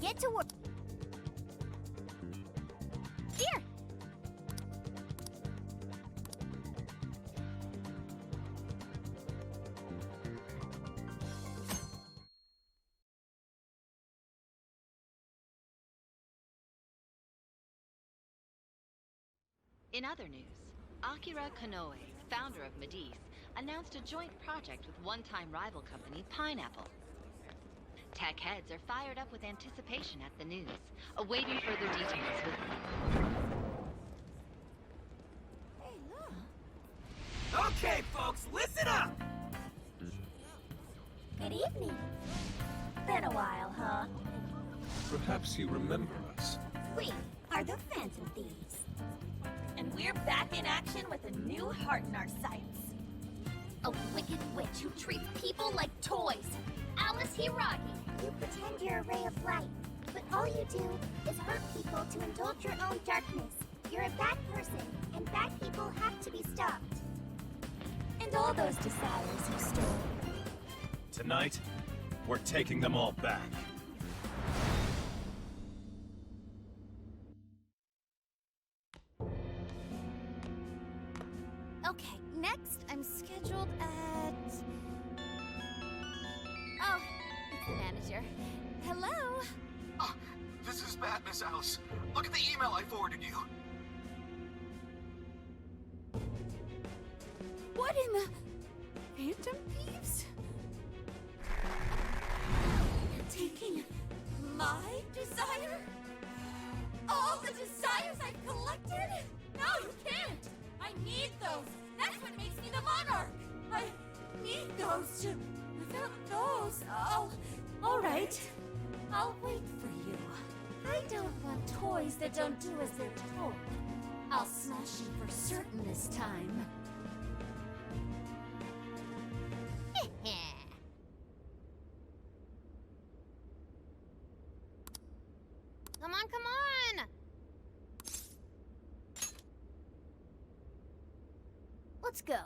Get to work. Here! In other news, Akira Konoe, founder of Medice, announced a joint project with one-time rival company Pineapple. Tech heads are fired up with anticipation at the news, awaiting further details with... Okay, folks, listen up! Good evening. Been a while, huh? Perhaps you remember us. We are the Phantom Thieves. And we're back in action with a new heart in our sights. A wicked witch who treats people like toys. Alice Hiragi. You pretend you're a ray of light, but all you do is hurt people to indulge your own darkness. You're a bad person, and bad people have to be stopped. And all those desires you stole. Tonight, we're taking them all back. Okay, next I'm scheduled at... Oh, it's the manager. Hello? Ah, this is bad, Miss Alice. Look at the email I forwarded you. What in the... Phantom Thieves? You're taking my desire? All the desires I've collected? No, you can't! I need those! That's what makes me the monarch! I need those to... Without those, all right. I'll wait for you. I don't want toys that don't do as they're told. I'll smash you for certain this time. Come on, come on! Let's go.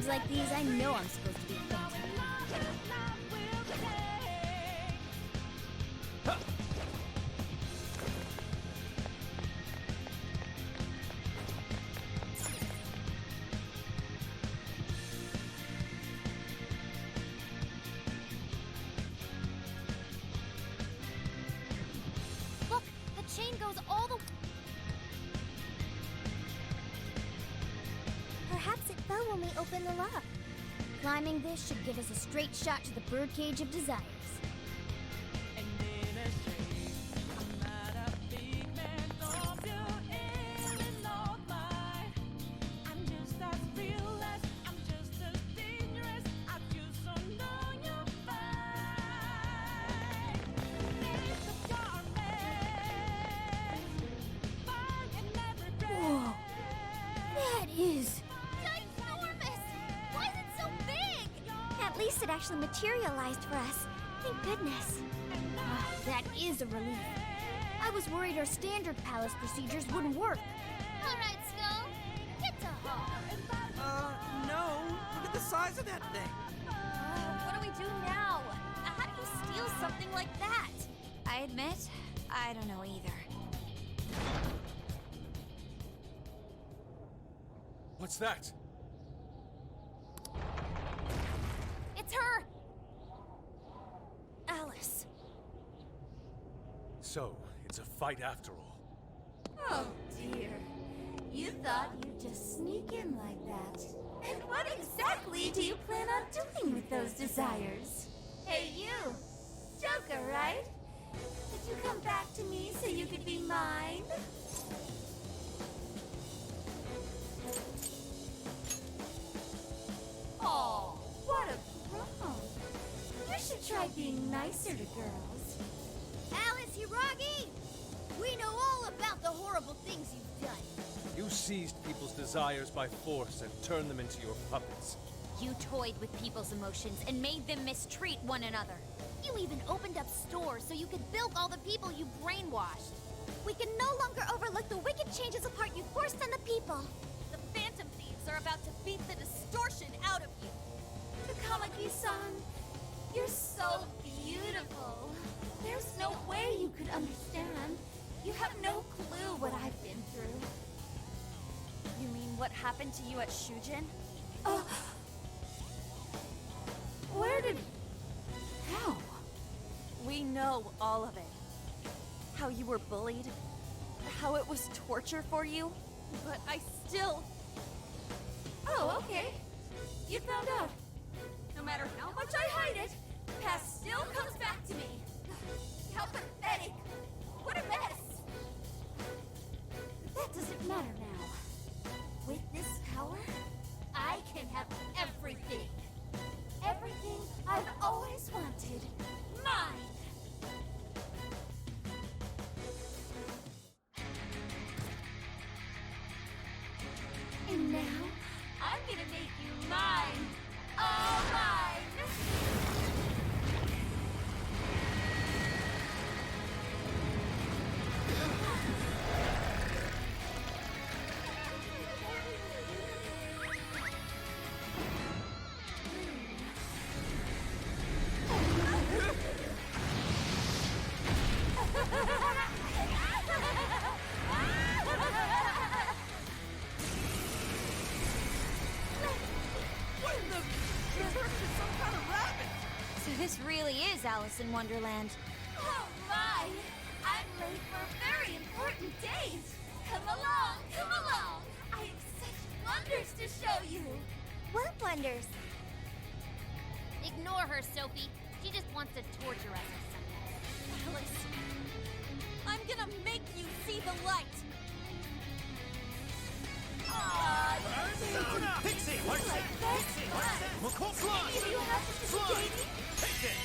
times like these, I know I'm supposed to be thankful. Look, the chain goes all the... Perhaps it fell when we opened the lock. Climbing this should give us a straight shot to the birdcage of desires. Whoa! That is... Ginormous! Why is it so big? At least it actually materialized for us. Thank goodness. That is a relief. I was worried our standard palace procedures wouldn't work. All right, Skull. Get to home. No. Look at the size of that thing. What do we do now? How do you steal something like that? I admit, I don't know either. What's that? It's her! Alice. So, it's a fight after all. Oh dear. You thought you'd just sneak in like that. And what exactly do you plan on doing with those desires? Hey you! Joker, right? Did you come back to me so you could be mine? Oh, what a pro! You should try being nicer to girls. Alice Hiragi! We know all about the horrible things you've done. You seized people's desires by force and turned them into your puppets. You toyed with people's emotions and made them mistreat one another. You even opened up stores so you could bilk all the people you brainwashed. We can no longer overlook the wicked changes apart you forced on the people. The Phantom Thieves are about to beat the distortion out of you. Takamaki-san, you're so beautiful. There's no way you could understand. You have no clue what I've been through. You mean what happened to you at Shujin? Where did... How? We know all of it. How you were bullied, how it was torture for you, but I still... Oh, okay. You found out. No matter how much I hide it, the past still comes back to me. How pathetic. What a mess. But that doesn't matter now. With this power, I can have everything. Everything I've always wanted. Mine. And now, I'm gonna make you mine. All mine. So this really is Alice in Wonderland. Oh my! I'm late for a very important date! Come along, come along! I have such wonders to show you! What wonders? Ignore her, Sophie. She just wants to torture us or something. Alice, I'm gonna make you see the light! Aw, Pixie! like that? Maybe you have to sustain me? Take it!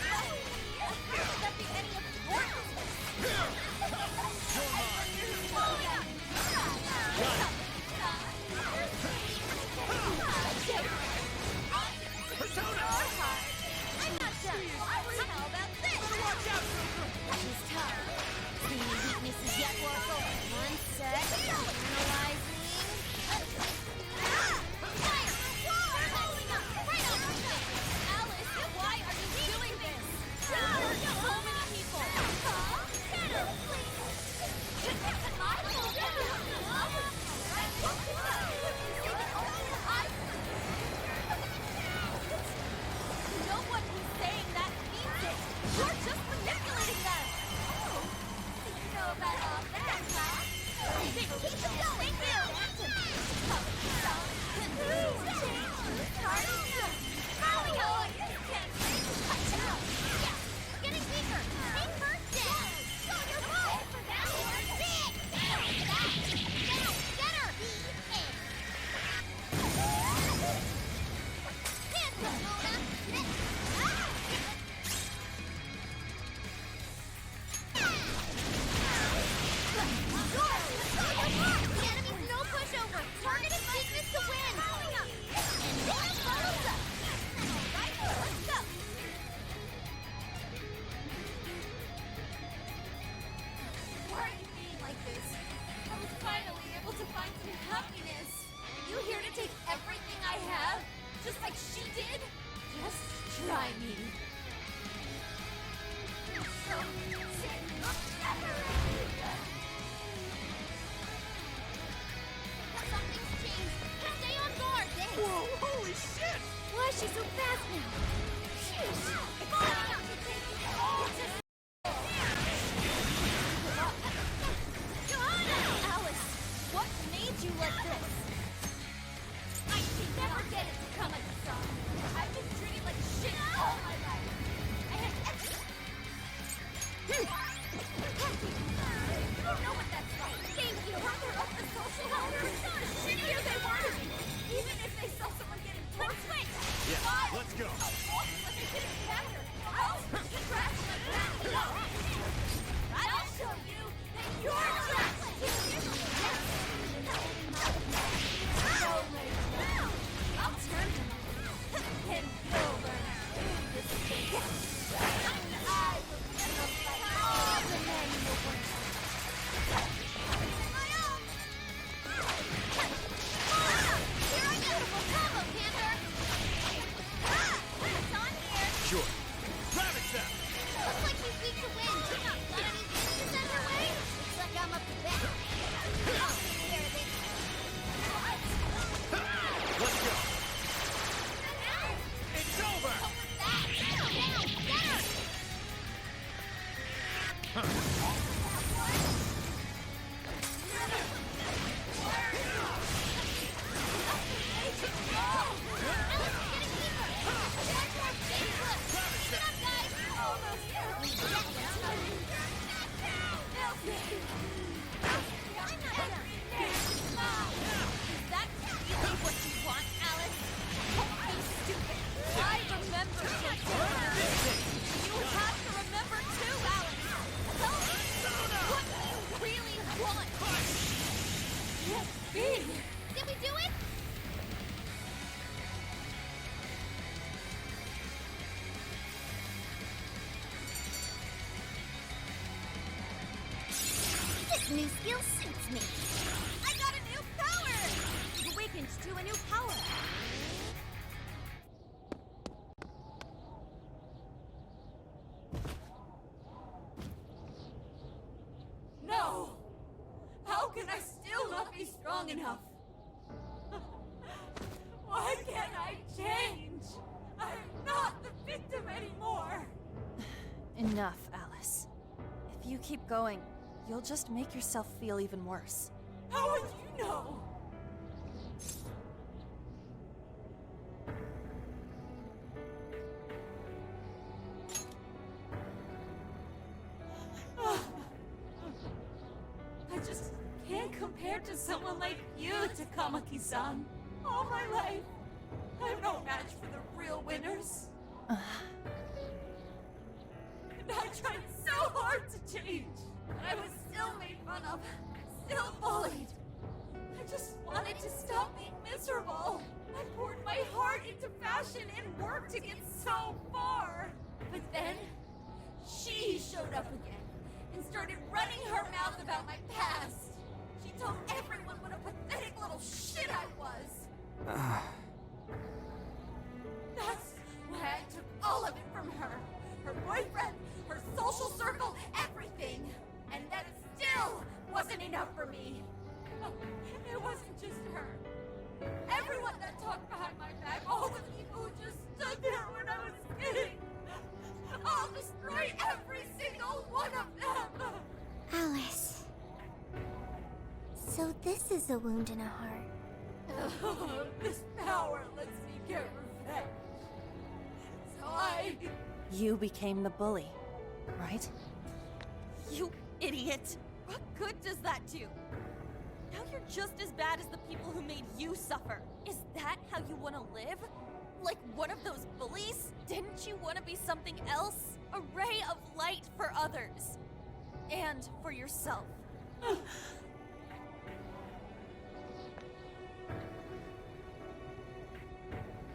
How could that be any importance? Persona! I'm not done. How about this? Watch out! She's tough. See any weaknesses yet, Warfel? One sec. Analyzing. Fire! like she did? Just try me. Something's changed. Stay on guard, thanks. Whoa, holy shit! Why is she so fast now? Alice, what made you like this? I should never get it to come at the sun. I've been treated like shit all my life. I had You don't know what that's like. Thank you. Further up the social ladder, the shittier they were. Even if they saw someone getting torched. Yeah, let's go. But they didn't matter. I'll trash like that. I'll show you that you're trash too. I'll turn them and you'll learn this thing. I will never fight all the men in the world. My own! Here I go! Bravo, Panther! It's on here! Sure. Ravage them! Looks like he's weak to wind. Got any to send her way? Looks like I'm up to bat. I'll take care of this. Let's go! It's over! Down! Get her! Did we do it? This new skill suits me. I got a new power! You've awakened to a new power. No! How can I still not be strong enough? Why can't I change? I'm not the victim anymore! Enough, Alice. If you keep going, you'll just make yourself feel even worse. How would you know? I just can't compare to someone like you, Takamaki-san. All my life, I'm no match for the real winners. And I tried so hard to change, but I was still made fun of, still bullied. I just wanted to stop being miserable. I poured my heart into fashion and worked to get so far. But then, she showed up again and started running her mouth about my past. She told everyone what a pathetic little shit I was. That's why I took all of it from her. Her boyfriend, her social circle, everything. And that still wasn't enough for me. It wasn't just her. Everyone that talked behind my back, all the people who just stood there when I was kidding. I'll destroy every single one of them! Alice. So this is a wound in a heart. This power lets me get revenge. So You became the bully, right? You idiot! What good does that do? Now you're just as bad as the people who made you suffer. Is that how you want to live? Like one of those bullies? Didn't you want to be something else? A ray of light for others. And for yourself.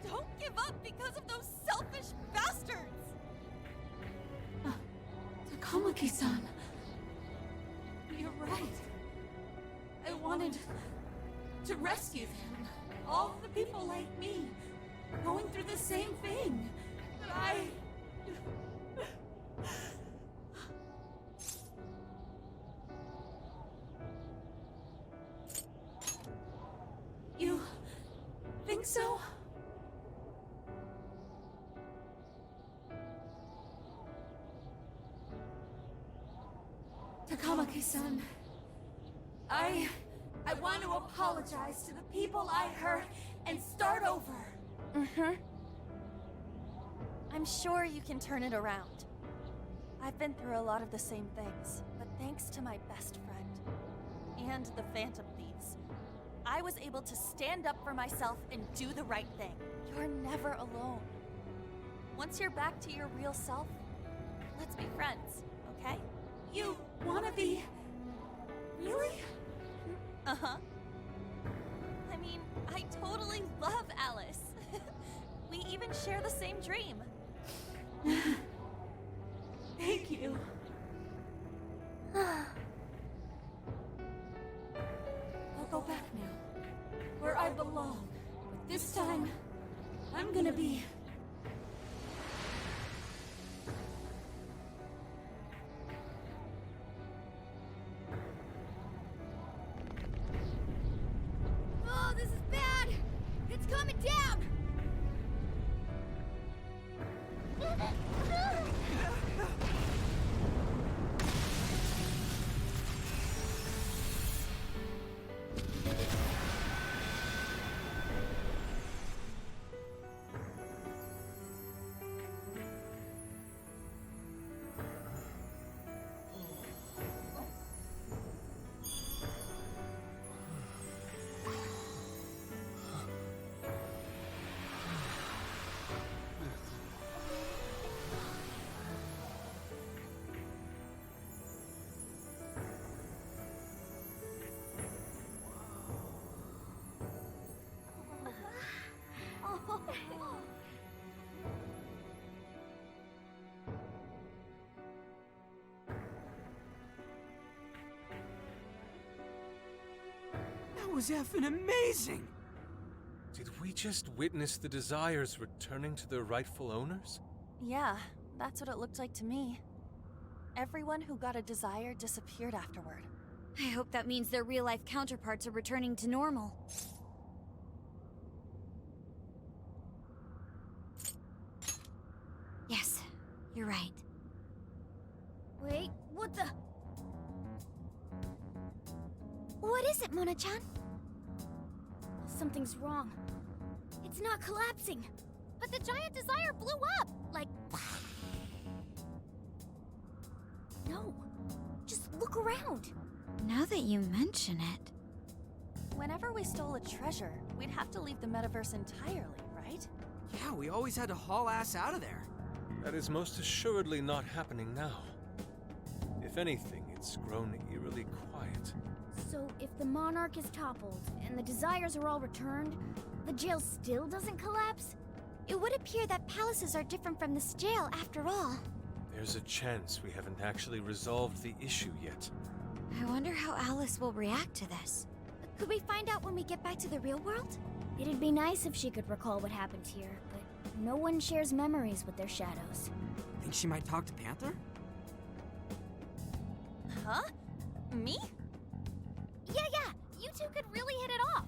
Don't give up because of those selfish bastards! Takamaki-san. You're right. I wanted to rescue them. All the people like me. Going think so? Takamaki-san, I want to apologize to the people I hurt and start over. Mm-hmm. I'm sure you can turn it around. I've been through a lot of the same things, but thanks to my best friend and the Phantom Thieves, I was able to stand up for myself and do the right thing. You're never alone. Once you're back to your real self, let's be friends, okay? You wanna be... Really? Uh-huh. I mean, I totally love Alice. We even share the same dream. Thank you. I'll go back now, where I belong. But this time, I'm gonna be... Oh, this is bad! It's coming down! That was effing amazing! Did we just witness the Desires returning to their rightful owners? Yeah, that's what it looked like to me. Everyone who got a desire disappeared afterward. I hope that means their real-life counterparts are returning to normal. Yes, you're right. Wait, what the... What is it, Mona-chan? Something's wrong. It's not collapsing. But the giant desire blew up! Like... No. Just look around. Now that you mention it... Whenever we stole a treasure, we'd have to leave the metaverse entirely, right? Yeah, we always had to haul ass out of there. That is most assuredly not happening now. If anything, it's grown eerily quiet. So if the Monarch is toppled and the Desires are all returned, the jail still doesn't collapse? It would appear that palaces are different from this jail after all. There's a chance we haven't actually resolved the issue yet. I wonder how Alice will react to this. Could we find out when we get back to the real world? It'd be nice if she could recall what happened here, but no one shares memories with their shadows. Think she might talk to Panther? Huh? Me? Yeah, you two could really hit it off.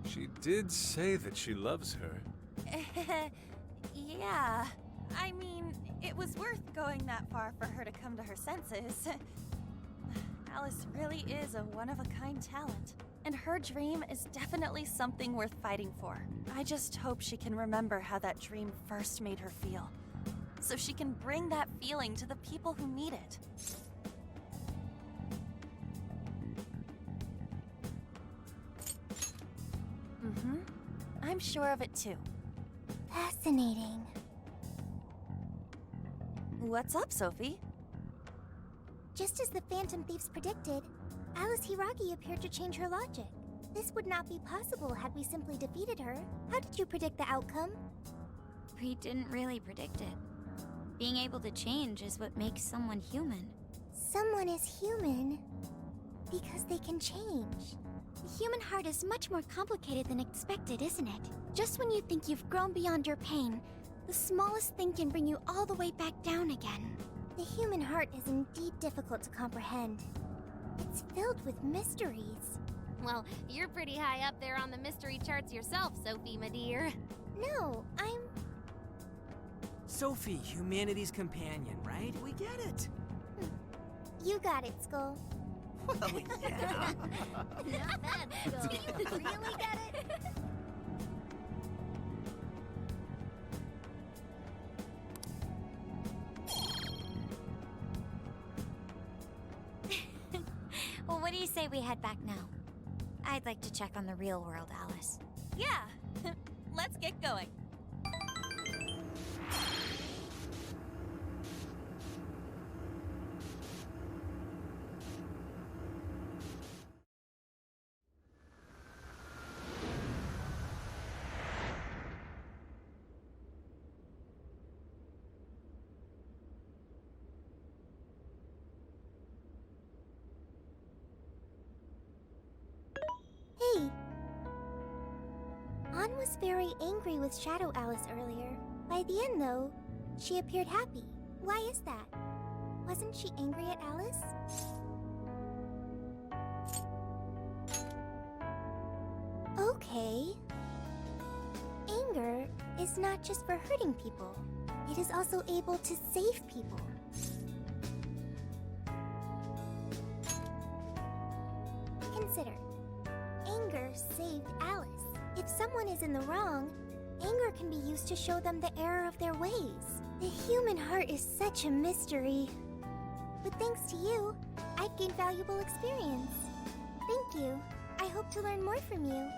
She did say that she loves her. Yeah. I mean, it was worth going that far for her to come to her senses. Alice really is a one-of-a-kind talent. And her dream is definitely something worth fighting for. I just hope she can remember how that dream first made her feel, so she can bring that feeling to the people who need it. Mm-hmm. I'm sure of it too. Fascinating. What's up, Sophie? Just as the Phantom Thieves predicted, Alice Hiragi appeared to change her logic. This would not be possible had we simply defeated her. How did you predict the outcome? We didn't really predict it. Being able to change is what makes someone human. Someone is human because they can change. The human heart is much more complicated than expected, isn't it? Just when you think you've grown beyond your pain, the smallest thing can bring you all the way back down again. The human heart is indeed difficult to comprehend. It's filled with mysteries. Well, you're pretty high up there on the mystery charts yourself, Sophie, my dear. No, I'm... Sophie, humanity's companion, right? We get it. You got it, Skull. Well, yeah. Not bad, Skull. Do you really get it? Well, what do you say we head back now? I'd like to check on the real world, Alice. Yeah, let's get going. Hey! Ann was very angry with Shadow Alice earlier. By the end, though, she appeared happy. Why is that? Wasn't she angry at Alice? Okay. Anger is not just for hurting people. It is also able to save people. Consider. Anger saved Alice. If someone is in the wrong, anger can be used to show them the error of their ways. The human heart is such a mystery. But thanks to you, I've gained valuable experience. Thank you. I hope to learn more from you.